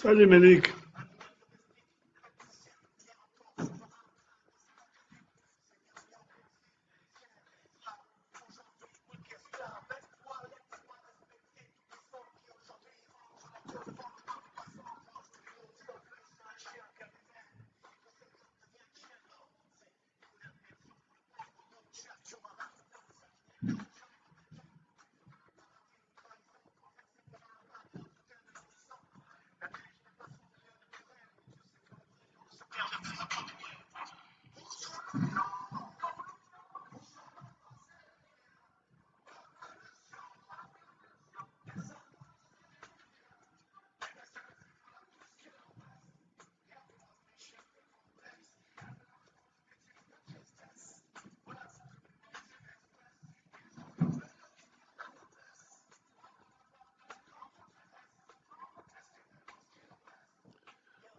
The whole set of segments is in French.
Salut Mélik.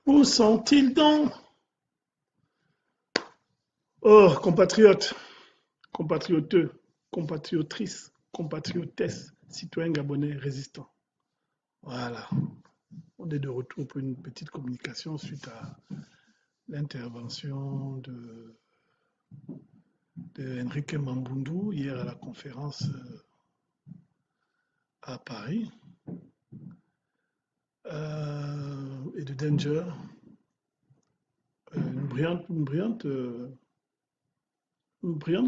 Où sont-ils donc? Oh, compatriotes, compatrioteux, compatriotrices, compatriotesses, citoyens gabonais résistants. Voilà, on est de retour pour une petite communication suite à l'intervention de Enrique Mambundu hier à la conférence à Paris et de Danger. Une brillante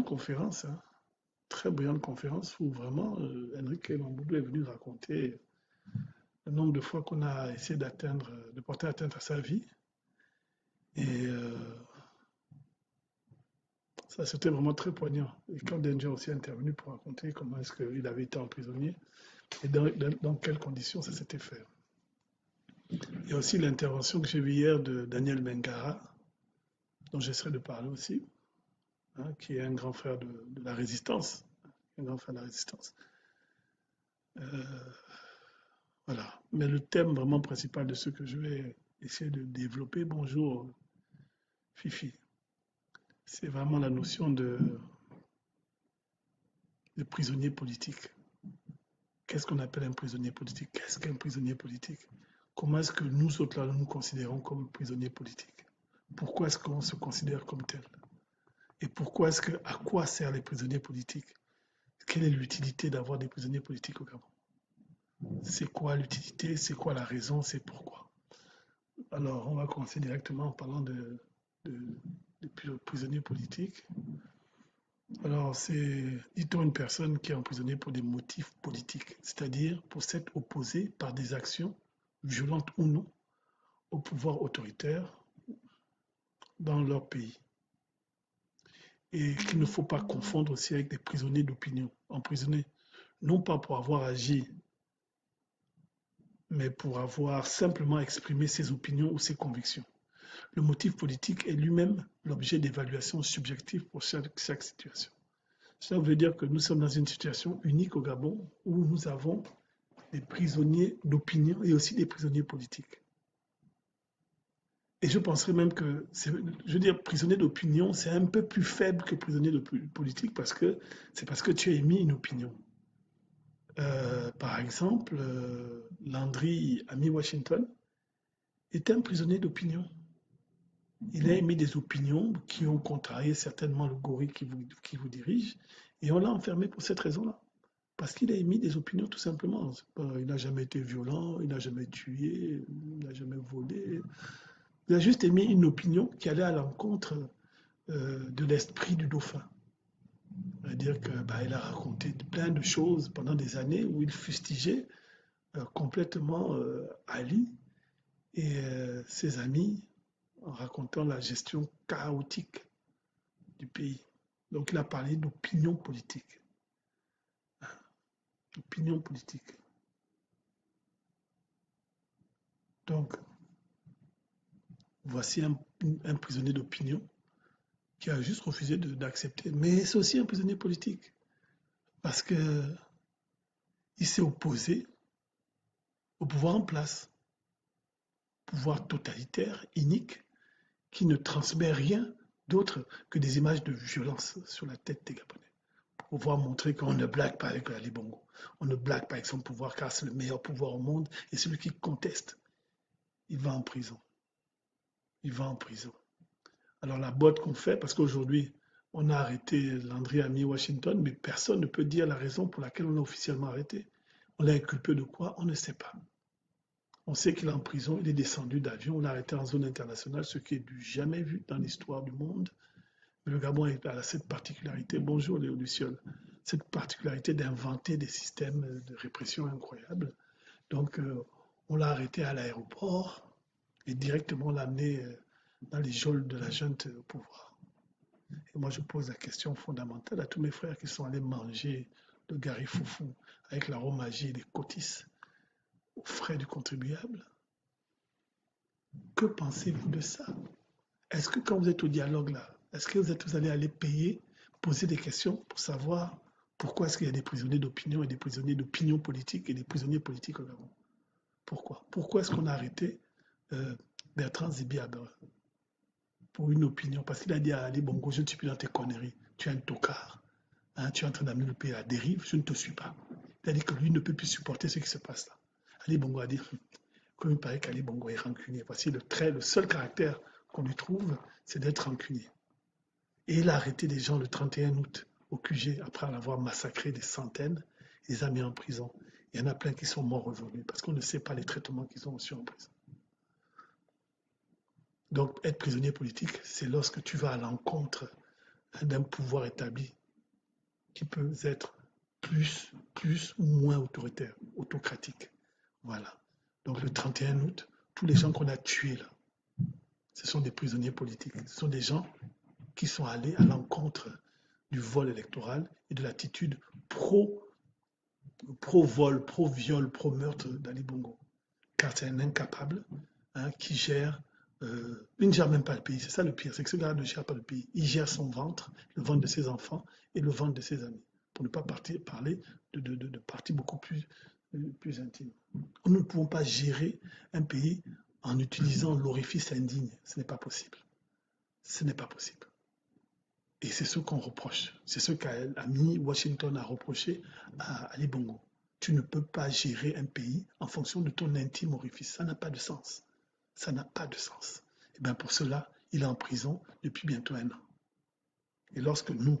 conférence, hein. Très brillante conférence où vraiment Enrique Mambundu est venu raconter le nombre de fois qu'on a essayé d'atteindre, de porter atteinte à sa vie. Et ça, c'était vraiment très poignant. Et quand Danger aussi est intervenu pour raconter comment est-ce qu'il avait été emprisonné et dans quelles conditions ça s'était fait. Il y a aussi l'intervention que j'ai vue hier de Daniel Mengara, dont j'essaierai de parler aussi, hein, qui est un grand frère de la résistance. Un grand frère de la résistance. Euh, voilà. Mais le thème vraiment principal de ce que je vais essayer de développer, bonjour Fifi, c'est vraiment la notion de prisonnier politique. Qu'est-ce qu'on appelle un prisonnier politique? Qu'est-ce qu'un prisonnier politique? Comment est-ce que nous autres là, nous considérons comme prisonniers politiques? Pourquoi est-ce qu'on se considère comme tel? Et pourquoi est-ce que, à quoi servent les prisonniers politiques? Quelle est l'utilité d'avoir des prisonniers politiques au Gabon? C'est quoi l'utilité? C'est quoi la raison? C'est pourquoi? Alors, on va commencer directement en parlant de, de prisonniers politiques. Alors, c'est, dit-on, une personne qui est emprisonnée pour des motifs politiques, c'est-à-dire pour s'être opposée par des actions, violentes ou non, au pouvoir autoritaire dans leur pays. Et qu'il ne faut pas confondre aussi avec des prisonniers d'opinion, emprisonnés, non pas pour avoir agi, mais pour avoir simplement exprimé ses opinions ou ses convictions. Le motif politique est lui-même l'objet d'évaluation subjective pour chaque situation. Cela veut dire que nous sommes dans une situation unique au Gabon où nous avons des prisonniers d'opinion et aussi des prisonniers politiques. Et je penserais même que, je veux dire, prisonnier d'opinion, c'est un peu plus faible que prisonnier de politique parce que c'est parce que tu as émis une opinion. Par exemple, Landry Ami Washington était un prisonnier d'opinion. Il a émis des opinions qui ont contrarié certainement le gorille qui vous dirige et on l'a enfermé pour cette raison-là. Parce qu'il a émis des opinions tout simplement. Il n'a jamais été violent, il n'a jamais tué, il n'a jamais volé. Il a juste émis une opinion qui allait à l'encontre de l'esprit du dauphin. C'est-à-dire qu'il a raconté plein de choses pendant des années où il fustigeait complètement Ali et ses amis en racontant la gestion chaotique du pays. Donc il a parlé d'opinion politique. Opinion politique. Donc, voici un prisonnier d'opinion qui a juste refusé d'accepter. Mais c'est aussi un prisonnier politique parce qu'il s'est opposé au pouvoir en place, pouvoir totalitaire, inique, qui ne transmet rien d'autre que des images de violence sur la tête des Gabonais. Pour pouvoir montrer qu'on ne blague pas avec Ali Bongo. On ne blague pas avec son pouvoir car c'est le meilleur pouvoir au monde et celui qui conteste. il va en prison. Il va en prison. Alors la botte qu'on fait, parce qu'aujourd'hui, on a arrêté Landry Ami Washington, mais personne ne peut dire la raison pour laquelle on l'a officiellement arrêté. On l'a inculpé de quoi? On ne sait pas. On sait qu'il est en prison, il est descendu d'avion, on l'a arrêté en zone internationale, ce qui est du jamais vu dans l'histoire du monde. Mais le Gabon a cette particularité, bonjour Léo Luciol, cette particularité d'inventer des systèmes de répression incroyables. Donc, on l'a arrêté à l'aéroport et directement l'a amené dans les geôles de la junte au pouvoir. Et moi, je pose la question fondamentale à tous mes frères qui sont allés manger le gari foufou avec l'aromagie et les cotis aux frais du contribuable. Que pensez-vous de ça? Est-ce que quand vous êtes au dialogue là, est-ce que vous allez aller payer, poser des questions pour savoir pourquoi est-ce qu'il y a des prisonniers d'opinion et des prisonniers d'opinion politique et des prisonniers politiques au Gabon? Pourquoi? Pourquoi est-ce qu'on a arrêté Bertrand Zibiabe pour une opinion? Parce qu'il a dit à Ali Bongo, je ne suis plus dans tes conneries, tu es un tocard, hein, tu es en train d'amener le pays à la dérive, je ne te suis pas. Il a dit que lui ne peut plus supporter ce qui se passe là. Ali Bongo a dit, comme il paraît qu'Ali Bongo est rancunier, voici le seul caractère qu'on lui trouve, c'est d'être rancunier. Et il a arrêté des gens le 31 août au QG après avoir massacré des centaines, il les a mis en prison. Il y en a plein qui sont morts aujourd'hui parce qu'on ne sait pas les traitements qu'ils ont reçus en prison. Donc, être prisonnier politique, c'est lorsque tu vas à l'encontre d'un pouvoir établi qui peut être plus ou moins autoritaire, autocratique. Voilà. Donc, le 31 août, tous les gens qu'on a tués là, ce sont des prisonniers politiques. Ce sont des gens qui sont allés à l'encontre du vol électoral et de l'attitude pro-vol, pro-viol, pro-meurtre d'Ali Bongo. Car c'est un incapable qui gère. Il ne gère même pas le pays. C'est ça le pire, c'est que ce gars ne gère pas le pays. Il gère son ventre, le ventre de ses enfants et le ventre de ses amis. Pour ne pas parler de parties beaucoup plus intimes. Nous ne pouvons pas gérer un pays en utilisant l'orifice indigne. Ce n'est pas possible. Ce n'est pas possible. Et c'est ce qu'on reproche. C'est ce qu'Ami Washington a reproché à Ali Bongo. Tu ne peux pas gérer un pays en fonction de ton intime orifice. Ça n'a pas de sens. Ça n'a pas de sens. Et bien pour cela, il est en prison depuis bientôt 1 an. Et lorsque nous,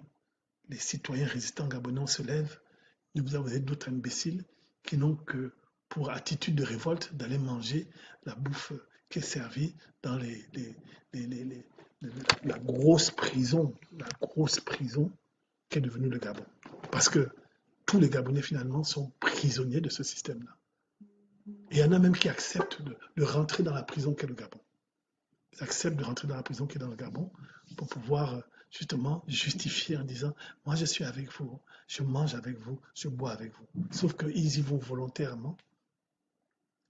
les citoyens résistants gabonais, on se lève, vous avez d'autres imbéciles qui n'ont que pour attitude de révolte d'aller manger la bouffe qui est servie dans la grosse prison qui est devenue le Gabon. Parce que tous les Gabonais finalement sont prisonniers de ce système-là. Et il y en a même qui acceptent de rentrer dans la prison qu'est le Gabon. Ils acceptent de rentrer dans la prison qui est dans le Gabon pour pouvoir justement justifier en disant « Moi, je suis avec vous, je mange avec vous, je bois avec vous. » Sauf qu'ils y vont volontairement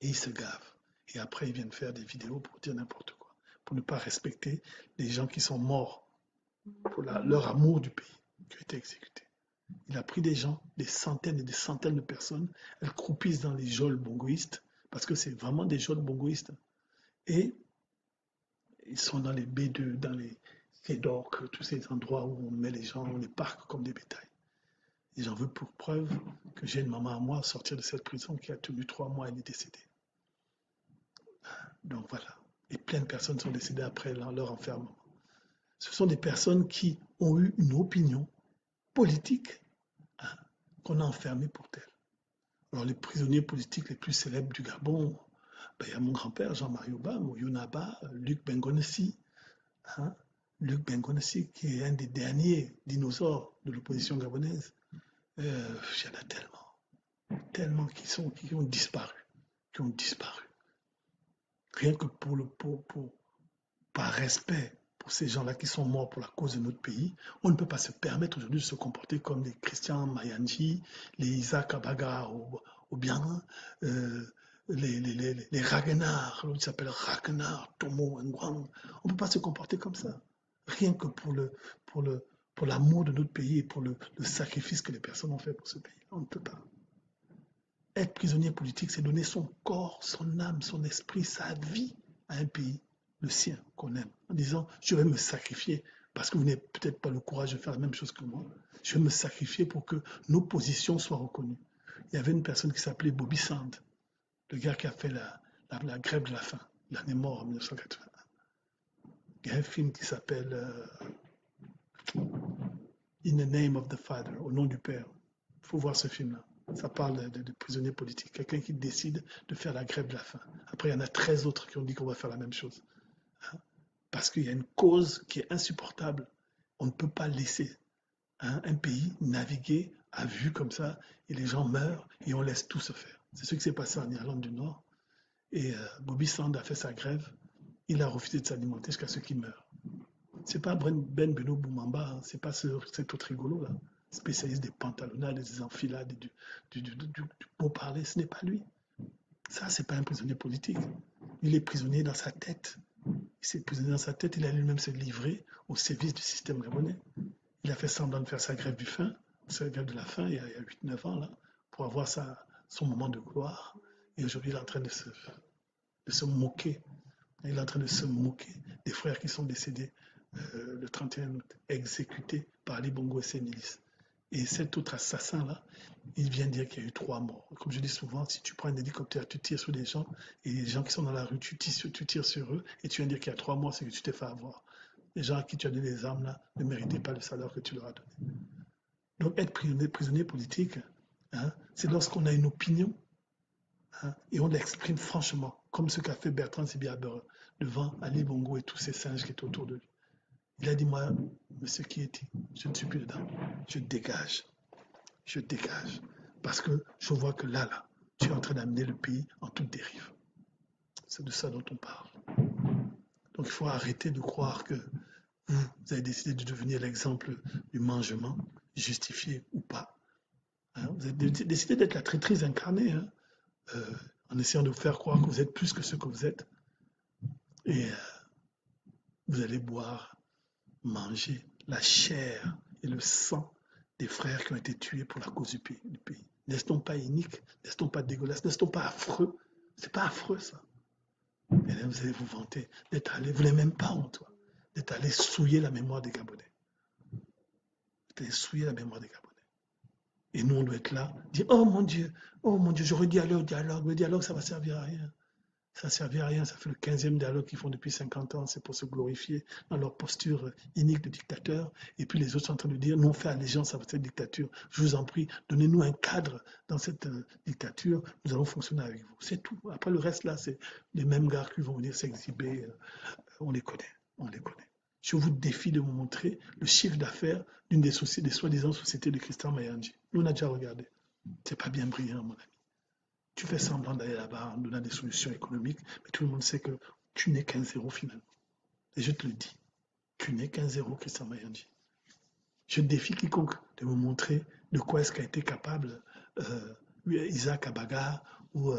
et ils se gavent. Et après, ils viennent faire des vidéos pour dire n'importe quoi, pour ne pas respecter les gens qui sont morts pour leur amour du pays, qui ont été exécutés. Il a pris des gens, des centaines et des centaines de personnes, elles croupissent dans les geôles bongoïstes, parce que c'est vraiment des geôles bongoïstes. Et ils sont dans les B2, dans les quais d'orques, tous ces endroits où on met les gens, on les parque comme des bétails. Et j'en veux pour preuve que j'ai une maman à moi sortir de cette prison qui a tenu 3 mois, elle est décédée. Donc voilà. Et plein de personnes sont décédées après leur enfermement. Ce sont des personnes qui ont eu une opinion politique qu'on a enfermées pour telle. Alors les prisonniers politiques les plus célèbres du Gabon, il y a mon grand-père Jean-Marie Oba, Mouyonaba, Luc Bengonessi, Luc Bengonessi qui est un des derniers dinosaures de l'opposition gabonaise. Il y en a tellement qui ont disparu, Rien que par respect pour ces gens-là qui sont morts pour la cause de notre pays, on ne peut pas se permettre aujourd'hui de se comporter comme les Christian Mayanji, les Isaac Abaga au bien, les Ragnar, l'autre s'appelle Ragnar, Tomo Ngwang. On ne peut pas se comporter comme ça. Rien que pour l'amour de notre pays et pour le sacrifice que les personnes ont fait pour ce pays. On ne peut pas. Être prisonnier politique, c'est donner son corps, son âme, son esprit, sa vie à un pays, le sien, qu'on aime, en disant je vais me sacrifier parce que vous n'avez peut-être pas le courage de faire la même chose que moi. Je vais me sacrifier pour que nos positions soient reconnues. Il y avait une personne qui s'appelait Bobby Sand, le gars qui a fait la grève de la faim. Il en est mort en 1981. Il y a un film qui s'appelle In the Name of the Father, au nom du Père. Il faut voir ce film-là. Ça parle de prisonniers politiques. Quelqu'un qui décide de faire la grève de la faim. Après, il y en a 13 autres qui ont dit qu'on va faire la même chose. Hein. Parce qu'il y a une cause qui est insupportable. On ne peut pas laisser un pays naviguer à vue comme ça et les gens meurent et on laisse tout se faire. C'est ce qui s'est passé en Irlande du Nord. Et Bobby Sand a fait sa grève. Il a refusé de s'alimenter jusqu'à ce qu'il meure. C'est pas Ben Beno Boumamba, hein, c'est pas cet autre rigolo là, spécialiste des pantalonnades, des enfilades, du beau parler, ce n'est pas lui. Ça, c'est pas un prisonnier politique. Il est prisonnier dans sa tête. Il s'est prisonnier dans sa tête, il a lui-même se livré au service du système gabonais. Il a fait semblant de faire sa grève du faim, sa grève de la faim il y a 8-9 ans là, pour avoir son moment de gloire. Et aujourd'hui, il est en train de se moquer. Il est en train de se moquer des frères qui sont décédés le 31 août, exécutés par les Bongo et ses milices. Et cet autre assassin-là, il vient dire qu'il y a eu 3 morts. Comme je dis souvent, si tu prends un hélicoptère, tu tires sur des gens, et les gens qui sont dans la rue, tu tires sur eux, et tu viens dire qu'il y a 3 morts, c'est que tu t'es fait avoir. Les gens à qui tu as donné les armes là ne méritaient pas le salaire que tu leur as donné. Donc être prisonnier politique, hein, c'est lorsqu'on a une opinion, hein, et on l'exprime franchement, comme ce qu'a fait Bertrand Sibiabere devant Ali Bongo et tous ces singes qui étaient autour de lui. Il a dit, moi, monsieur Kieti, je ne suis plus dedans. Je dégage. Je dégage. Parce que je vois que là, tu es en train d'amener le pays en toute dérive. C'est de ça dont on parle. Donc il faut arrêter de croire que vous avez décidé de devenir l'exemple du mangement, justifié ou pas. Hein, vous avez décidé d'être la traîtrise incarnée, hein, en essayant de vous faire croire que vous êtes plus que ce que vous êtes. Et vous allez boire, manger la chair et le sang des frères qui ont été tués pour la cause du pays. N'est-ce donc pas inique? N'est-ce donc pas dégueulasse? N'est-ce donc pas affreux? C'est pas affreux ça. Et là, vous allez vous vanter d'être allé, vous n'avez même pas honte, d'être allé souiller la mémoire des Gabonais. D'être allé souiller la mémoire des Gabonais. Et nous, on doit être là, dire oh mon Dieu, j'aurais dit aller au dialogue. Le dialogue, ça va servir à rien. Ça ne servir à rien, ça fait le 15e dialogue qu'ils font depuis 50 ans, c'est pour se glorifier dans leur posture inique de dictateur. Et puis les autres sont en train de dire, nous on fait allégeance à cette dictature. Je vous en prie, donnez-nous un cadre dans cette dictature, nous allons fonctionner avec vous. C'est tout. Après le reste là, c'est les mêmes gars qui vont venir s'exhiber, on les connaît, on les connaît. Je vous défie de me montrer le chiffre d'affaires d'une des soi-disant sociétés de Christian Mayandji. Nous on a déjà regardé. C'est pas bien brillant, mon ami. Tu fais semblant d'aller là-bas en donnant des solutions économiques, mais tout le monde sait que tu n'es qu'un zéro finalement. Et je te le dis, tu n'es qu'un zéro, Christian Mayandji. Je défie quiconque de me montrer de quoi est-ce qu'a été capable Isaac Abaga ou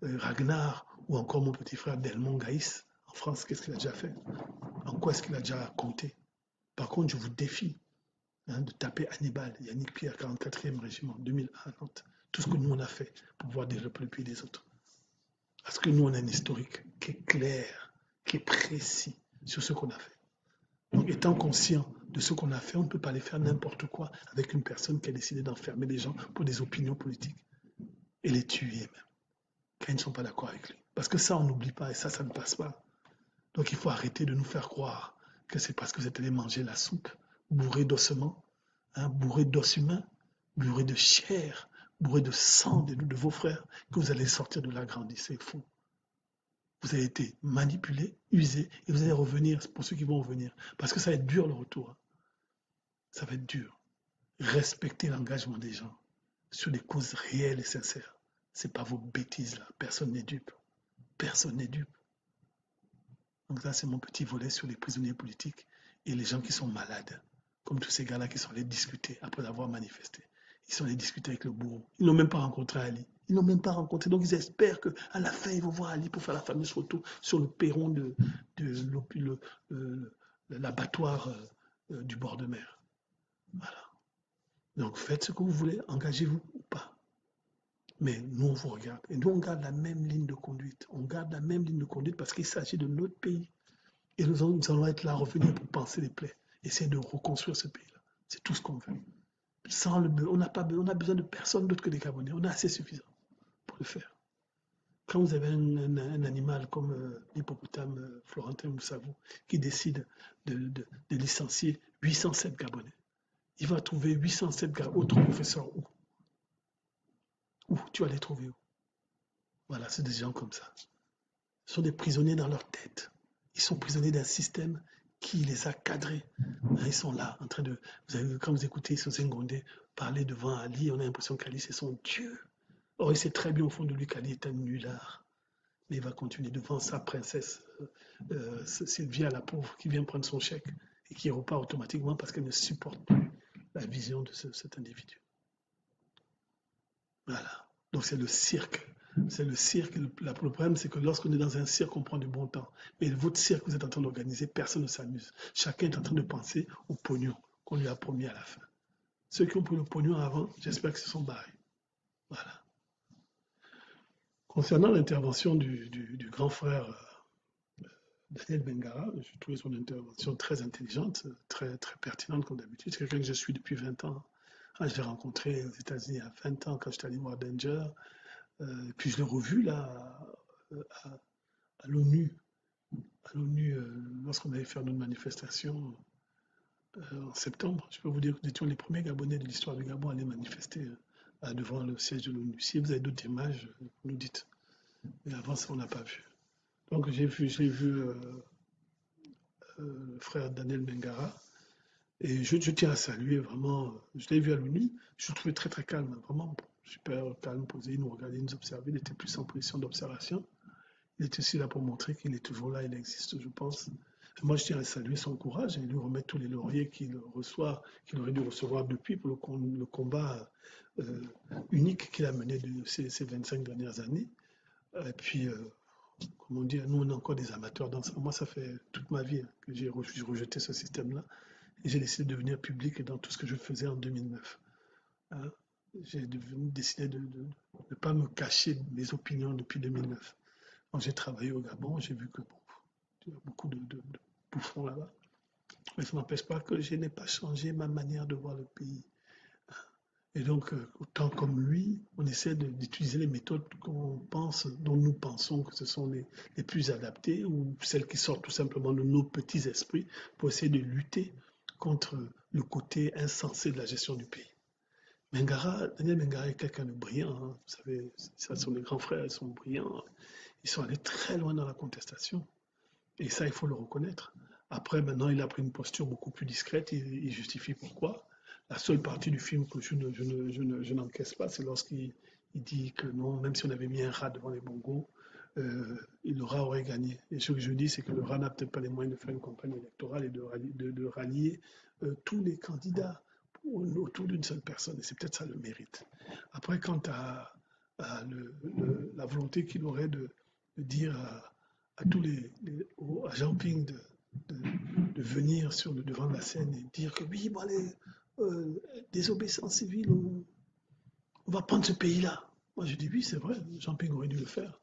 Ragnar ou encore mon petit frère Delmont Gaïs en France. Qu'est-ce qu'il a déjà fait? En quoi est-ce qu'il a déjà compté? Par contre, je vous défie de taper Hannibal, Yannick Pierre, 44e régiment, 2001 à Nantes. Tout ce que nous on a fait pour pouvoir développer le pays des autres. Parce que nous, on a un historique qui est clair, qui est précis sur ce qu'on a fait. Donc, étant conscient de ce qu'on a fait, on ne peut pas aller faire n'importe quoi avec une personne qui a décidé d'enfermer les gens pour des opinions politiques et les tuer même, quand ils ne sont pas d'accord avec lui. Parce que ça, on n'oublie pas et ça ne passe pas. Donc, il faut arrêter de nous faire croire que c'est parce que vous êtes allé manger la soupe bourrée d'ossements, bourrée d'os humains, bourrée de chair, bourrée de sang de vos frères, que vous allez sortir de là grandi. C'est faux. Vous avez été manipulé, usé, et vous allez revenir, pour ceux qui vont revenir. Parce que ça va être dur le retour. Ça va être dur. Respectez l'engagement des gens sur des causes réelles et sincères. Ce n'est pas vos bêtises là. Personne n'est dupe. Personne n'est dupe. Donc ça, c'est mon petit volet sur les prisonniers politiques et les gens qui sont malades. Comme tous ces gars-là qui sont allés discuter après avoir manifesté. Ils sont allés discuter avec le bourreau. Ils n'ont même pas rencontré Ali. Ils n'ont même pas rencontré. Donc ils espèrent qu'à la fin, ils vont voir Ali pour faire la fameuse photo sur le perron de l'abattoir du bord de mer. Voilà. Donc faites ce que vous voulez, engagez-vous ou pas. Mais nous, on vous regarde. Et nous, on garde la même ligne de conduite. On garde la même ligne de conduite parce qu'il s'agit de notre pays. Et nous allons être là, revenir pour penser les plaies. Essayer de reconstruire ce pays-là. C'est tout ce qu'on veut. On a besoin de personne d'autre que des Gabonais. On est assez suffisant pour le faire. quand vous avez un animal comme l'hippopotame Florentin Moussavou qui décide de licencier 807 Gabonais, il va trouver 807 autres professeurs où? Où tu vas les trouver où? Voilà, c'est des gens comme ça. Ce sont des prisonniers dans leur tête. Ils sont prisonniers d'un système qui les a cadrés. Ils sont là, en train de. Quand vous écoutez Sosengondé parler devant Ali, on a l'impression qu'Ali, c'est son Dieu. Or, il sait très bien au fond de lui qu'Ali est un nulard. Mais il va continuer devant sa princesse, Sylvia, la pauvre, qui vient prendre son chèque et qui repart automatiquement parce qu'elle ne supporte plus la vision de cet individu. Voilà. Donc, c'est le cirque. C'est le cirque. Le problème, c'est que lorsqu'on est dans un cirque, on prend du bon temps. Mais votre cirque que vous êtes en train d'organiser, personne ne s'amuse. Chacun est en train de penser au pognon qu'on lui a promis à la fin. Ceux qui ont pris le pognon avant, j'espère qu'ils se sont barrés. Voilà. Concernant l'intervention du grand frère Daniel Bengara, j'ai trouvé son intervention très intelligente, très, très pertinente comme d'habitude. C'est quelqu'un que je suis depuis 20 ans. Ah, je l'ai rencontré aux États-Unis à 20 ans quand j'étais allé voir Danger. Puis je l'ai revu là à, à l'ONU, lorsqu'on avait fait notre manifestation en septembre. Je peux vous dire que nous étions les premiers Gabonais de l'histoire du Gabon à aller manifester devant le siège de l'ONU. Si vous avez d'autres images, vous nous dites. Mais avant ça, on n'a pas vu. Donc j'ai vu le frère Daniel Bengara. Et je tiens à saluer vraiment, je l'ai vu à l'ONU, je le trouvais très très calme, vraiment super calme, posé, il nous regardait, il nous observait, il était plus en position d'observation. Il est aussi là pour montrer qu'il est toujours là, il existe, je pense. Et moi, je tiens à saluer son courage et lui remettre tous les lauriers qu'il reçoit, qu'il aurait dû recevoir depuis pour le combat unique qu'il a mené de ces 25 dernières années. Et puis, comme on dit, nous, on est encore des amateurs dans ça. Moi, ça fait toute ma vie que j'ai rejeté ce système-là. Et j'ai décidé de devenir public dans tout ce que je faisais en 2009. Hein. J'ai décidé de ne pas me cacher mes opinions depuis 2009. Quand j'ai travaillé au Gabon, j'ai vu que bon, il y a beaucoup de bouffons là-bas. Mais ça n'empêche pas que je n'ai pas changé ma manière de voir le pays. Et donc, autant comme lui, on essaie d'utiliser les méthodes dont nous pensons que ce sont les plus adaptées ou celles qui sortent tout simplement de nos petits esprits pour essayer de lutter contre le côté insensé de la gestion du pays. Daniel Mengara est quelqu'un de brillant. Hein. Vous savez, ça sont les grands frères, ils sont brillants. Ils sont allés très loin dans la contestation. Et ça, il faut le reconnaître. Après, maintenant, il a pris une posture beaucoup plus discrète. Il justifie pourquoi. La seule partie du film que je n'encaisse pas, c'est lorsqu'il dit que non, même si on avait mis un rat devant les bongos, le rat aurait gagné. Et ce que je dis, c'est que le rat n'a peut-être pas les moyens de faire une campagne électorale et de rallier tous les candidats autour d'une seule personne. Et c'est peut-être ça le mérite. Après, quant à la volonté qu'il aurait de dire à tous à Jean-Ping de venir sur le devant de la scène et dire que oui, bon, allez, désobéissance civile, on va prendre ce pays-là. Moi, je dis oui, c'est vrai, Jean-Ping aurait dû le faire.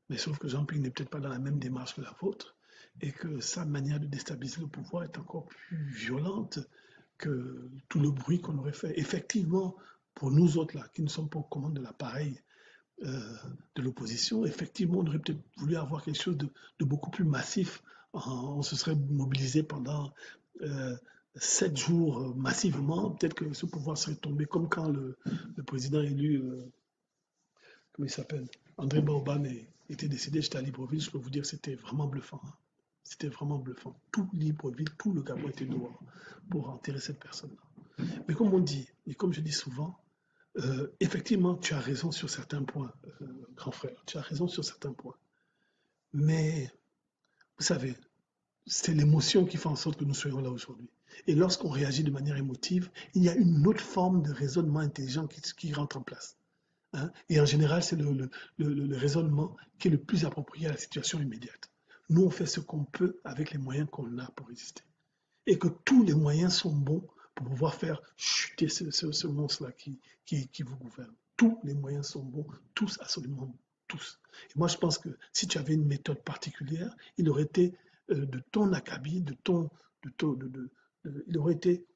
Mais sauf que Jean-Ping n'est peut-être pas dans la même démarche que la vôtre et que sa manière de déstabiliser le pouvoir est encore plus violente que tout le bruit qu'on aurait fait. Effectivement, pour nous autres, là, qui ne sommes pas aux commandes de l'appareil de l'opposition, effectivement, on aurait peut-être voulu avoir quelque chose de beaucoup plus massif. On se serait mobilisé pendant 7 jours massivement. Peut-être que ce pouvoir serait tombé comme quand le président élu, comment il s'appelle, André Baoban était décédé. J'étais à Libreville, je peux vous dire que c'était vraiment bluffant. Hein. C'était vraiment bluffant. Tout Libreville, tout le Gabon était dehors pour enterrer cette personne-là. Mais comme on dit, et comme je dis souvent, effectivement, tu as raison sur certains points, grand frère. Tu as raison sur certains points. Mais, vous savez, c'est l'émotion qui fait en sorte que nous soyons là aujourd'hui. Et lorsqu'on réagit de manière émotive, il y a une autre forme de raisonnement intelligent qui rentre en place. Hein. Et en général, c'est le raisonnement qui est le plus approprié à la situation immédiate. Nous, on fait ce qu'on peut avec les moyens qu'on a pour résister. Et que tous les moyens sont bons pour pouvoir faire chuter ce monstre-là qui vous gouverne. Tous les moyens sont bons, tous, absolument tous. Et moi, je pense que si tu avais une méthode particulière, il aurait été de ton acabit, il aurait été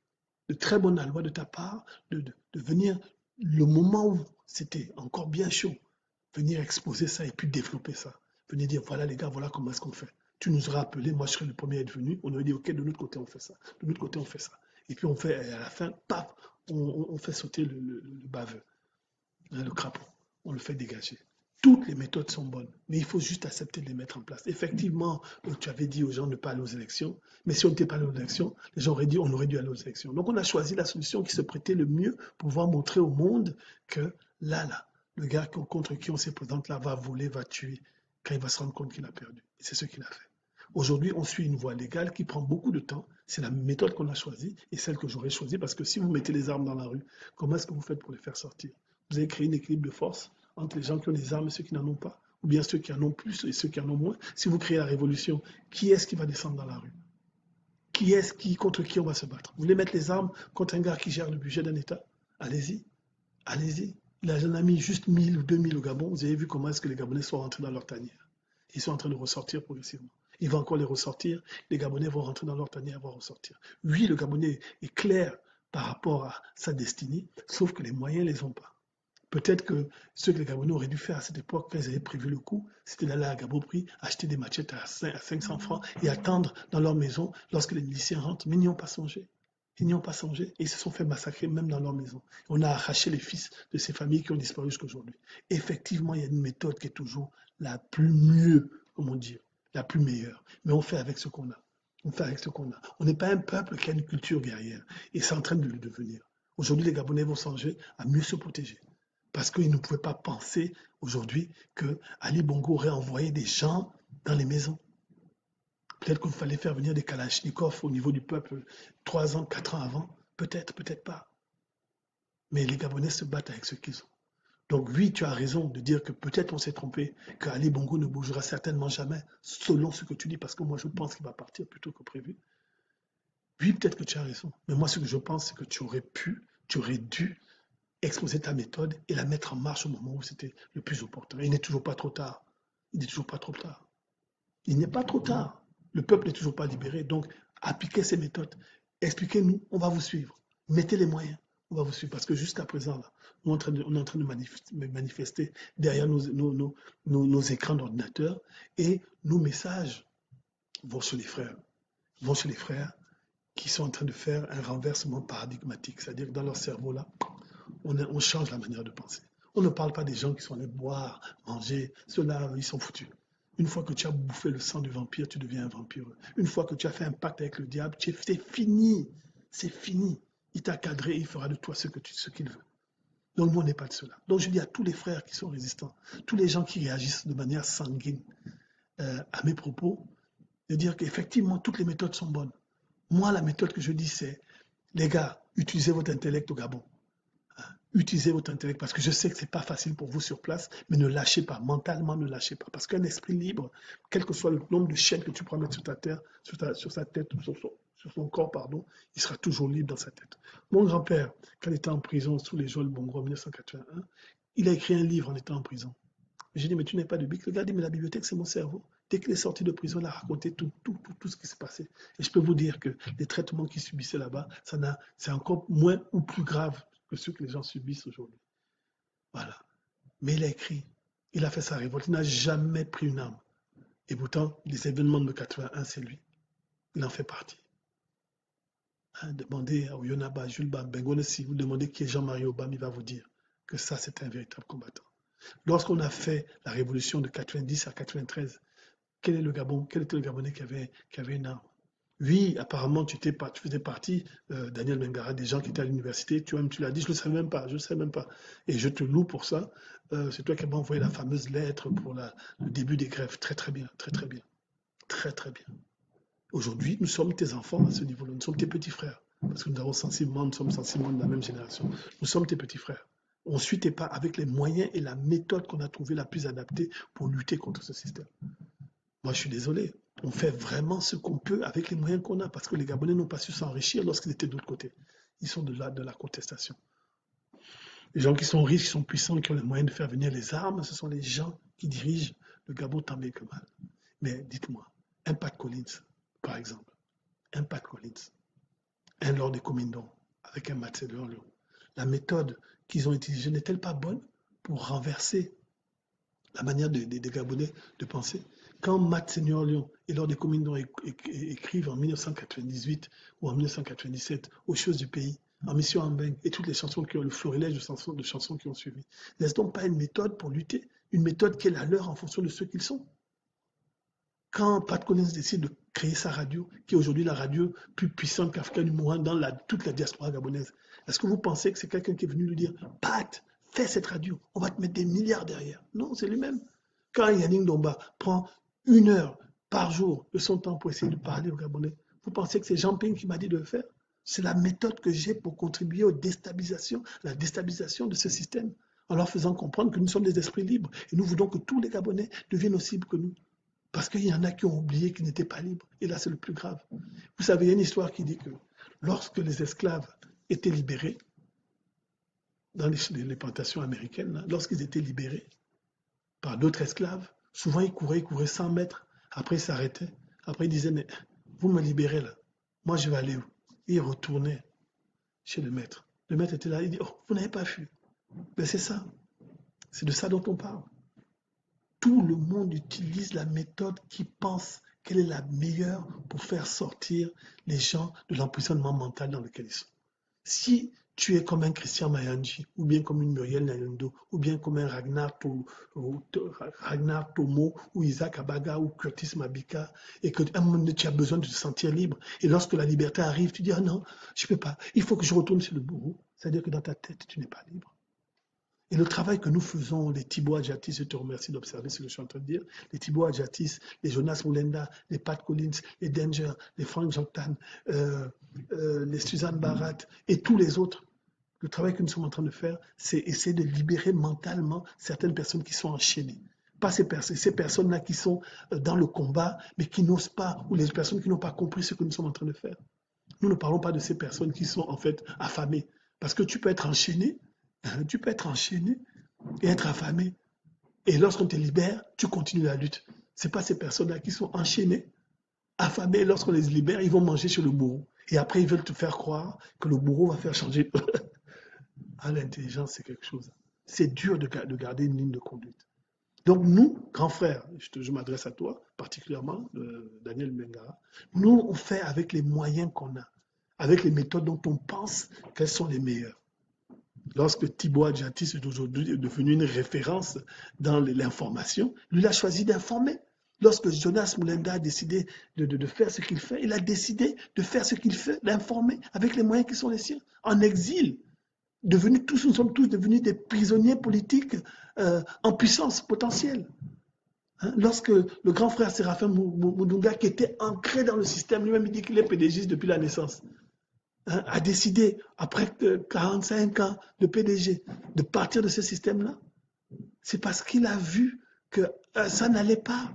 de très bonne loi de ta part de venir le moment où c'était encore bien chaud, venir exposer ça et puis développer ça. Venir dire, voilà les gars, voilà comment est-ce qu'on fait. Tu nous auras appelé, moi je serais le premier à être venu, on aurait dit, ok, de notre côté on fait ça, de notre côté on fait ça. Et puis on fait, à la fin, paf, on fait sauter le baveux, hein, le crapaud, on le fait dégager. Toutes les méthodes sont bonnes, mais il faut juste accepter de les mettre en place. Effectivement, tu avais dit aux gens de ne pas aller aux élections, mais si on n'était pas allé aux élections, les gens auraient dit on aurait dû aller aux élections. Donc on a choisi la solution qui se prêtait le mieux pour pouvoir montrer au monde que là, le gars contre qui on se présente là va voler, va tuer, quand il va se rendre compte qu'il a perdu. Et c'est ce qu'il a fait. Aujourd'hui, on suit une voie légale qui prend beaucoup de temps. C'est la méthode qu'on a choisie et celle que j'aurais choisie parce que si vous mettez les armes dans la rue, comment est-ce que vous faites pour les faire sortir? Vous avez créé un équilibre de force entre les gens qui ont des armes et ceux qui n'en ont pas, ou bien ceux qui en ont plus et ceux qui en ont moins. Si vous créez la révolution, qui est-ce qui va descendre dans la rue? Qui est-ce qui, contre qui on va se battre? Vous voulez mettre les armes contre un gars qui gère le budget d'un État? Allez-y, allez-y. Il en a mis juste 1000 ou 2000 au Gabon. Vous avez vu comment est-ce que les Gabonais sont rentrés dans leur tanière. Ils sont en train de ressortir progressivement. Ils vont encore les ressortir. Les Gabonais vont rentrer dans leur tanière, vont ressortir. Oui, le Gabonais est clair par rapport à sa destinée, sauf que les moyens ne les ont pas. Peut-être que ce que les Gabonais auraient dû faire à cette époque, quand ils avaient prévu le coup, c'était d'aller à Gaboprix, acheter des machettes à 500 francs et attendre dans leur maison lorsque les miliciens rentrent. Mais ils n'y ont pas songé. Ils n'y ont pas songé et ils se sont fait massacrer même dans leur maison. On a arraché les fils de ces familles qui ont disparu jusqu'à aujourd'hui. Effectivement, il y a une méthode qui est toujours la plus mieux, comment dire, la plus meilleure. Mais on fait avec ce qu'on a. On fait avec ce qu'on a. On n'est pas un peuple qui a une culture guerrière et c'est en train de le devenir. Aujourd'hui, les Gabonais vont songer à mieux se protéger. Parce qu'ils ne pouvaient pas penser aujourd'hui que Ali Bongo aurait envoyé des gens dans les maisons. Peut-être qu'il fallait faire venir des Kalachnikovs au niveau du peuple 3 ans, 4 ans avant. Peut-être, peut-être pas. Mais les Gabonais se battent avec ce qu'ils ont. Donc oui, tu as raison de dire que peut-être on s'est trompé, qu'Ali Bongo ne bougera certainement jamais, selon ce que tu dis, parce que moi je pense qu'il va partir plutôt que prévu. Oui, peut-être que tu as raison. Mais moi ce que je pense, c'est que tu aurais pu, tu aurais dû exposer ta méthode et la mettre en marche au moment où c'était le plus opportun. Il n'est toujours pas trop tard. Il n'est toujours pas trop tard. Il n'est pas trop tard. Le peuple n'est toujours pas libéré. Donc, appliquez ces méthodes. Expliquez-nous, on va vous suivre. Mettez les moyens, on va vous suivre. Parce que jusqu'à présent, là, on est en train de manifester derrière nos écrans d'ordinateur et nos messages vont chez les frères. Vont chez les frères qui sont en train de faire un renversement paradigmatique. C'est-à-dire que dans leur cerveau, là, on change la manière de penser. On ne parle pas des gens qui sont allés boire, manger. Ceux-là, ils sont foutus. Une fois que tu as bouffé le sang du vampire, tu deviens un vampire. Une fois que tu as fait un pacte avec le diable, c'est fini. C'est fini. Il t'a cadré, il fera de toi ce qu'il veut. Donc nous, on n'est pas de cela. Donc je dis à tous les frères qui sont résistants, tous les gens qui réagissent de manière sanguine à mes propos, de dire qu'effectivement, toutes les méthodes sont bonnes. Moi, la méthode que je dis, c'est, les gars, utilisez votre intellect au Gabon. Utilisez votre intellect parce que je sais que ce n'est pas facile pour vous sur place, mais ne lâchez pas, mentalement ne lâchez pas. Parce qu'un esprit libre, quel que soit le nombre de chaînes que tu pourras mettre sur ta terre, sur sa tête, sur son corps, pardon, il sera toujours libre dans sa tête. Mon grand-père, quand il était en prison sous les Joël Bongo en 1981, il a écrit un livre en étant en prison. J'ai dit, mais tu n'es pas de bibliothèque. Le gars dit, mais la bibliothèque, c'est mon cerveau. Dès qu'il est sorti de prison, il a raconté tout ce qui s'est passé. Et je peux vous dire que les traitements qu'il subissait là-bas, c'est encore moins ou plus grave que ceux que les gens subissent aujourd'hui. Voilà. Mais il a écrit, il a fait sa révolte, il n'a jamais pris une arme. Et pourtant, les événements de 81, c'est lui. Il en fait partie. Hein, demandez à Oyonaba, Jules Bam, si vous demandez qui est Jean-Marie Obama, il va vous dire que ça, c'est un véritable combattant. Lorsqu'on a fait la révolution de 90 à 93, quel était le Gabonais qui avait une arme? Oui, apparemment, tu faisais partie, Daniel Mengara, des gens qui étaient à l'université. Tu l'as dit, je ne le savais même pas, je ne sais même pas. Et je te loue pour ça. C'est toi qui m'as envoyé la fameuse lettre pour le début des grèves. Très, très bien, très, très bien. Très, très bien. Aujourd'hui, nous sommes tes enfants à ce niveau-là. Nous sommes tes petits frères. Parce que nous sommes sensiblement de la même génération. Nous sommes tes petits frères. On suit tes pas avec les moyens et la méthode qu'on a trouvée la plus adaptée pour lutter contre ce système. Moi, je suis désolé. On fait vraiment ce qu'on peut avec les moyens qu'on a parce que les Gabonais n'ont pas su s'enrichir lorsqu'ils étaient de l'autre côté. Ils sont de la contestation. Les gens qui sont riches, qui sont puissants, qui ont les moyens de faire venir les armes, ce sont les gens qui dirigent le Gabon tant bien que mal. Mais dites-moi, un Pat Collins, par exemple, un Pat Collins, un Lord de Comindon, avec un Mathieu, la méthode qu'ils ont utilisée n'est-elle pas bonne pour renverser la manière des Gabonais de penser. Quand Matt Seigneur Lyon et lors des communes dont écrivent en 1998 ou en 1997 aux choses du pays, en mission en Beng et toutes les chansons qui ont le florilège de chansons qui ont suivi, n'est-ce donc pas une méthode pour lutter, une méthode qui est la leur en fonction de ceux qu'ils sont? Quand Pat Collins décide de créer sa radio, qui est aujourd'hui la radio plus puissante qu'Africa numéro 1 dans toute la diaspora gabonaise, est-ce que vous pensez que c'est quelqu'un qui est venu lui dire Pat, fais cette radio, on va te mettre des milliards derrière? Non, c'est lui-même. Quand Yannick Domba prend 1 heure par jour de son temps pour essayer de parler aux Gabonais, vous pensez que c'est Jean Ping qui m'a dit de le faire? C'est la méthode que j'ai pour contribuer à la déstabilisation de ce système, en leur faisant comprendre que nous sommes des esprits libres et nous voulons que tous les Gabonais deviennent aussi libres que nous. Parce qu'il y en a qui ont oublié qu'ils n'étaient pas libres. Et là, c'est le plus grave. Vous savez, il y a une histoire qui dit que lorsque les esclaves étaient libérés, dans les plantations américaines, lorsqu'ils étaient libérés par d'autres esclaves, souvent ils couraient 100 mètres. Après, ils s'arrêtaient. Après, ils disaient, mais vous me libérez là. Moi, je vais aller où? Et ils retournaient chez le maître. Le maître était là. Il dit, oh, vous n'avez pas fui. Mais c'est ça. C'est de ça dont on parle. Tout le monde utilise la méthode qui pense qu'elle est la meilleure pour faire sortir les gens de l'emprisonnement mental dans lequel ils sont. Si tu es comme un Christian Mayanji, ou bien comme une Muriel Nayendo, ou bien comme un Ragnar Tomo, ou Isaac Abaga, ou Curtis Mabika, et que un moment donné, tu as besoin de te sentir libre, et lorsque la liberté arrive, tu dis, ah non, je ne peux pas, il faut que je retourne sur le bourreau. C'est-à-dire que dans ta tête, tu n'es pas libre. Et le travail que nous faisons, les Thibaut Adjatis, je te remercie d'observer ce que je suis en train de dire, les Thibaut Adjatis, les Jonas Moulenda, les Pat Collins, les Danger, les Frank Joktan, les Suzanne Barat et tous les autres, le travail que nous sommes en train de faire, c'est essayer de libérer mentalement certaines personnes qui sont enchaînées. Pas ces personnes-là qui sont dans le combat, mais qui n'osent pas, ou les personnes qui n'ont pas compris ce que nous sommes en train de faire. Nous ne parlons pas de ces personnes qui sont en fait affamées. Parce que tu peux être enchaîné et être affamé. Et lorsqu'on te libère, tu continues la lutte. Ce n'est pas ces personnes-là qui sont enchaînées, affamées. Lorsqu'on les libère, ils vont manger sur le bourreau. Et après, ils veulent te faire croire que le bourreau va faire changer. Ah, l'intelligence, c'est quelque chose. C'est dur de garder une ligne de conduite. Donc nous, grands frères, je m'adresse à toi particulièrement, Daniel Mengara, nous, on fait avec les moyens qu'on a, avec les méthodes dont on pense qu'elles sont les meilleures. Lorsque Thibaut Adjatis est aujourd'hui devenu une référence dans l'information, lui, il a choisi d'informer. Lorsque Jonas Moulenda a décidé de faire ce qu'il fait, il a décidé de faire ce qu'il fait, d'informer avec les moyens qui sont les siens. En exil, nous sommes tous devenus des prisonniers politiques en puissance potentielle. Hein? Lorsque le grand frère Séraphin Moudunga, qui était ancré dans le système, lui-même il dit qu'il est PDG depuis la naissance, a décidé, après 45 ans de PDG, de partir de ce système-là, c'est parce qu'il a vu que ça n'allait pas.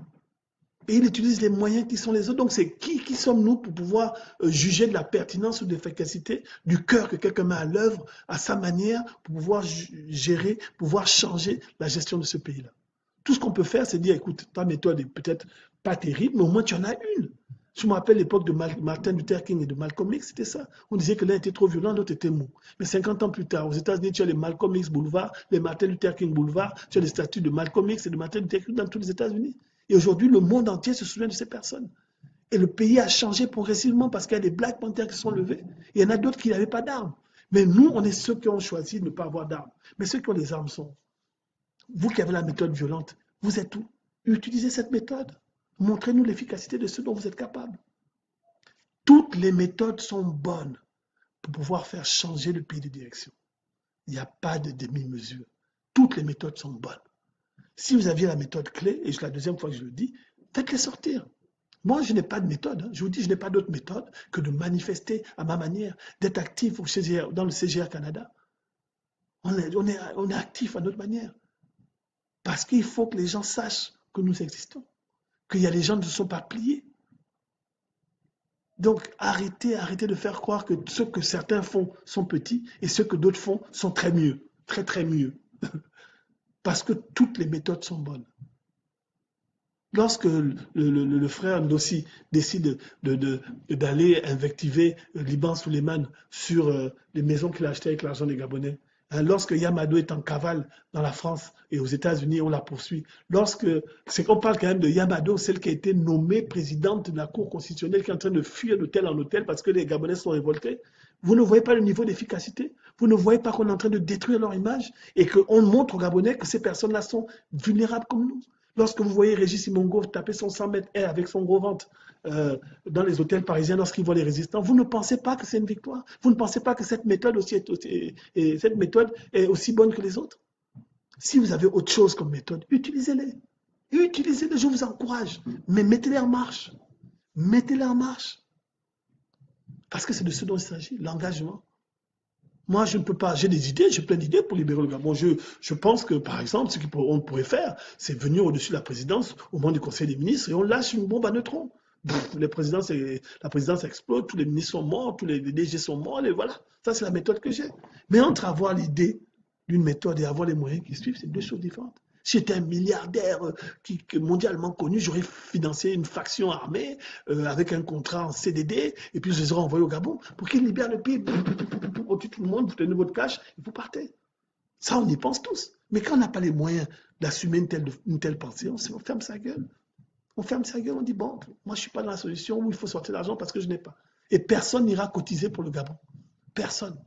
Et il utilise les moyens qui sont les autres. Donc, c'est qui sommes-nous pour pouvoir juger de la pertinence ou de l'efficacité du cœur que quelqu'un met à l'œuvre à sa manière pour pouvoir gérer, pouvoir changer la gestion de ce pays-là. Tout ce qu'on peut faire, c'est dire, écoute, ta méthode est peut-être pas terrible, mais au moins tu en as une. Je me rappelle l'époque de Martin Luther King et de Malcolm X, c'était ça. On disait que l'un était trop violent, l'autre était mou. Mais 50 ans plus tard, aux États-Unis, tu as les Malcolm X Boulevard, les Martin Luther King Boulevard, tu as les statues de Malcolm X et de Martin Luther King dans tous les États-Unis. Et aujourd'hui, le monde entier se souvient de ces personnes. Et le pays a changé progressivement parce qu'il y a des Black Panthers qui sont levés. Il y en a d'autres qui n'avaient pas d'armes. Mais nous, on est ceux qui ont choisi de ne pas avoir d'armes. Mais ceux qui ont des armes sont. Vous qui avez la méthode violente, vous êtes où? Utilisez cette méthode. Montrez-nous l'efficacité de ce dont vous êtes capable. Toutes les méthodes sont bonnes pour pouvoir faire changer le pays de direction. Il n'y a pas de demi-mesure. Toutes les méthodes sont bonnes. Si vous aviez la méthode clé, et c'est la deuxième fois que je le dis, faites-les sortir. Moi, je n'ai pas de méthode. Je vous dis, je n'ai pas d'autre méthode que de manifester à ma manière, d'être actif dans le CGR Canada. On est actif à notre manière. Parce qu'il faut que les gens sachent que nous existons, qu'il y a des gens qui ne sont pas pliés. Donc, arrêtez de faire croire que ce que certains font sont petits et ce que d'autres font sont très mieux, très très mieux. Parce que toutes les méthodes sont bonnes. Lorsque le frère Ndossi décide d'aller invectiver Liban Souleymane sur les maisons qu'il a achetées avec l'argent des Gabonais, Hein, lorsque Yamado est en cavale dans la France et aux États-Unis, on la poursuit. C'est qu'on parle quand même de Yamado, celle qui a été nommée présidente de la Cour constitutionnelle, qui est en train de fuir d'hôtel en hôtel parce que les Gabonais sont révoltés. Vous ne voyez pas le niveau d'efficacité? Vous ne voyez pas qu'on est en train de détruire leur image et qu'on montre aux Gabonais que ces personnes-là sont vulnérables comme nous? Lorsque vous voyez Régis Simongo taper son 100 mètres air avec son gros ventre dans les hôtels parisiens lorsqu'il voit les résistants, vous ne pensez pas que c'est une victoire? Vous ne pensez pas que cette méthode cette méthode est aussi bonne que les autres? Si vous avez autre chose comme méthode, utilisez-les. Utilisez-les, je vous encourage. Mais mettez-les en marche. Mettez-les en marche. Parce que c'est de ce dont il s'agit, l'engagement. Moi, je ne peux pas, j'ai des idées, j'ai plein d'idées pour libérer le Gabon. Je pense que, par exemple, ce qu'on pourrait faire, c'est venir au-dessus de la présidence, au moment du Conseil des ministres, et on lâche une bombe à neutrons. La présidence explose, tous les ministres sont morts, tous les DG sont morts, et voilà. Ça, c'est la méthode que j'ai. Mais entre avoir l'idée d'une méthode et avoir les moyens qui suivent, c'est deux choses différentes. Si j'étais un milliardaire mondialement connu, j'aurais financé une faction armée avec un contrat en CDD et puis je les aurais envoyés au Gabon pour qu'ils libèrent le pays. Vous tuez tout le monde, vous tenez votre cash et vous partez. Ça, on y pense tous. Mais quand on n'a pas les moyens d'assumer une telle pensée, on ferme sa gueule. On ferme sa gueule, on dit bon, moi je ne suis pas dans la solution où il faut sortir l'argent parce que je n'ai pas. Et personne n'ira cotiser pour le Gabon. Personne.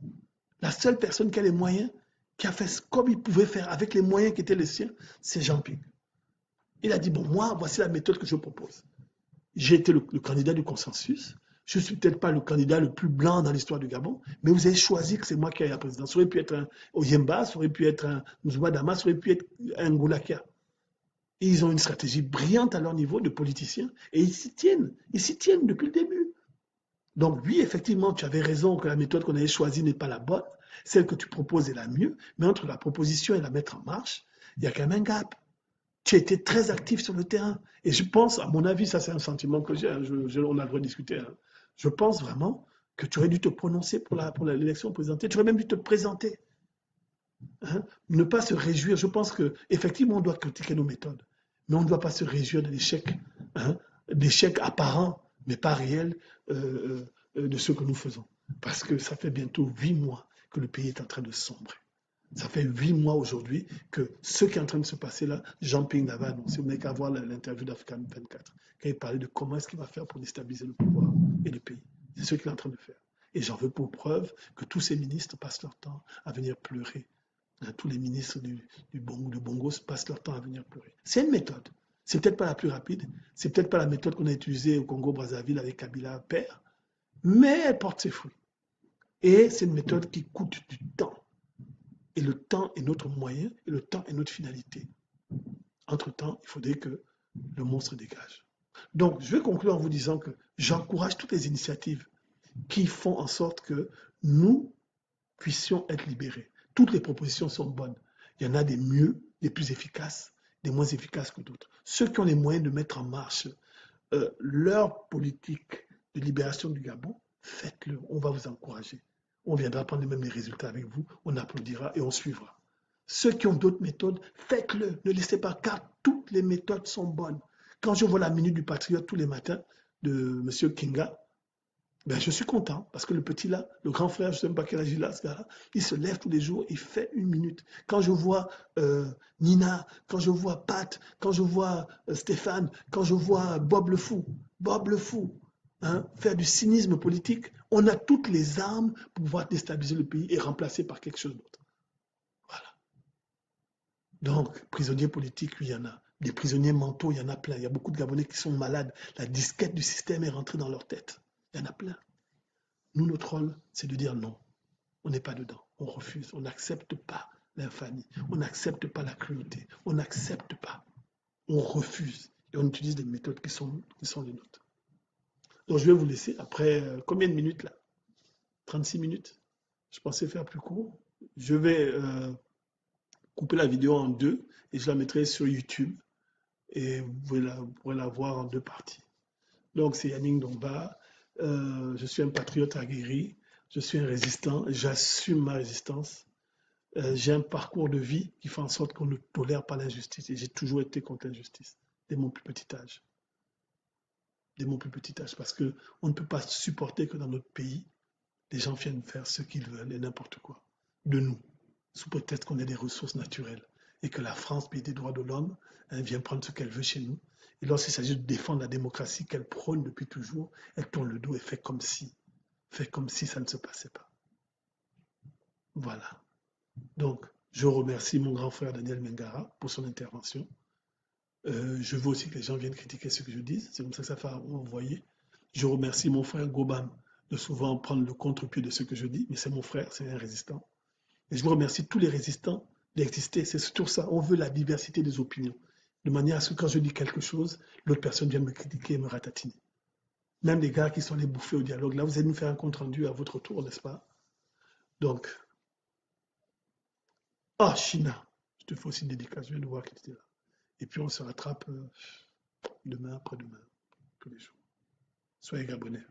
La seule personne qui a les moyens, qui a fait comme il pouvait faire avec les moyens qui étaient les siens, c'est Jean-Ping. Il a dit, bon, moi, voici la méthode que je propose. J'ai été le candidat du consensus. Je ne suis peut-être pas le candidat le plus blanc dans l'histoire du Gabon, mais vous avez choisi que c'est moi qui aille à la présidence. Ça aurait pu être un Oyemba, ça aurait pu être un Mzouadama, ça aurait pu être un Ngoulakia. Et ils ont une stratégie brillante à leur niveau de politiciens et ils s'y tiennent. Ils s'y tiennent depuis le début. Donc oui, effectivement, tu avais raison que la méthode qu'on avait choisie n'est pas la bonne. Celle que tu proposes est la mieux. Mais entre la proposition et la mettre en marche, il y a quand même un gap. Tu as été très actif sur le terrain. Et je pense, à mon avis, ça c'est un sentiment que j'ai, hein, on a le droit de discuter. Hein. Je pense vraiment que tu aurais dû te prononcer pour l'élection présidentielle. Tu aurais même dû te présenter. Hein. Ne pas se réjouir. Je pense qu'effectivement, on doit critiquer nos méthodes. Mais on ne doit pas se réjouir de l'échec. Hein, d'échecs apparents, mais pas réels, de ce que nous faisons. Parce que ça fait bientôt 8 mois que le pays est en train de sombrer. Ça fait 8 mois aujourd'hui que ce qui est en train de se passer là, Jean-Ping l'avait annoncé. Vous n'avez qu'à voir l'interview d'African 24, quand il parlait de comment est-ce qu'il va faire pour déstabiliser le pouvoir et le pays. C'est ce qu'il est en train de faire. Et j'en veux pour preuve que tous ces ministres passent leur temps à venir pleurer. Tous les ministres du Bongo passent leur temps à venir pleurer. C'est une méthode. C'est peut-être pas la plus rapide, c'est peut-être pas la méthode qu'on a utilisée au Congo-Brazzaville avec Kabila père, mais elle porte ses fruits. Et c'est une méthode qui coûte du temps. Et le temps est notre moyen, et le temps est notre finalité. Entre-temps, il faudrait que le monstre dégage. Donc, je vais conclure en vous disant que j'encourage toutes les initiatives qui font en sorte que nous puissions être libérés. Toutes les propositions sont bonnes. Il y en a des mieux, des plus efficaces, des moins efficaces que d'autres. Ceux qui ont les moyens de mettre en marche leur politique de libération du Gabon, faites-le. On va vous encourager. On viendra prendre même les résultats avec vous, on applaudira et on suivra. Ceux qui ont d'autres méthodes, faites-le. Ne laissez pas, car toutes les méthodes sont bonnes. Quand je vois la Minute du Patriote tous les matins de M. Kinga, ben, je suis content parce que le petit là, le grand frère, je ne sais même pas quel âge il a, ce gars-là, il se lève tous les jours, il fait une minute. Quand je vois Nina, quand je vois Pat, quand je vois Stéphane, quand je vois Bob le Fou, hein, faire du cynisme politique, on a toutes les armes pour pouvoir déstabiliser le pays et remplacer par quelque chose d'autre. Voilà. Donc, prisonniers politiques, il y en a. Des prisonniers mentaux, il y en a plein. Il y a beaucoup de Gabonais qui sont malades. La disquette du système est rentrée dans leur tête. Il y en a plein. Nous, notre rôle, c'est de dire non. On n'est pas dedans. On refuse. On n'accepte pas l'infamie. On n'accepte pas la cruauté. On n'accepte pas. On refuse. Et on utilise des méthodes qui sont les nôtres. Donc, je vais vous laisser. Après, combien de minutes là? 36 minutes. Je pensais faire plus court. Je vais couper la vidéo en deux et je la mettrai sur YouTube. Et vous pourrez la voir en deux parties. Donc, c'est Yannick Domba. Je suis un patriote aguerri. Je suis un résistant. J'assume ma résistance. J'ai un parcours de vie qui fait en sorte qu'on ne tolère pas l'injustice. Et j'ai toujours été contre l'injustice, dès mon plus petit âge. Dès mon plus petit âge. Parce qu'on ne peut pas supporter que dans notre pays, les gens viennent faire ce qu'ils veulent et n'importe quoi. De nous. sous prétexte qu'on ait des ressources naturelles et que la France, pays des droits de l'homme, vient prendre ce qu'elle veut chez nous. Et lorsqu'il s'agit de défendre la démocratie qu'elle prône depuis toujours, elle tourne le dos et fait comme si ça ne se passait pas. Voilà. Donc, je remercie mon grand frère Daniel Mengara pour son intervention. Je veux aussi que les gens viennent critiquer ce que je dis. C'est comme ça que ça fait, vous voyez. Je remercie mon frère Gobam de souvent prendre le contre-pied de ce que je dis, mais c'est mon frère, c'est un résistant. Et je vous remercie tous les résistants d'exister. C'est surtout ça. On veut la diversité des opinions. De manière à ce que quand je dis quelque chose, l'autre personne vient me critiquer et me ratatiner. Même les gars qui sont les bouffés au dialogue. Là, vous allez nous faire un compte-rendu à votre tour, n'est-ce pas? Donc, ah, China, je te fais aussi une dédicace, je viens de voir qu'il était là. Et puis on se rattrape demain, après-demain, tous les jours. Soyez Gabonais.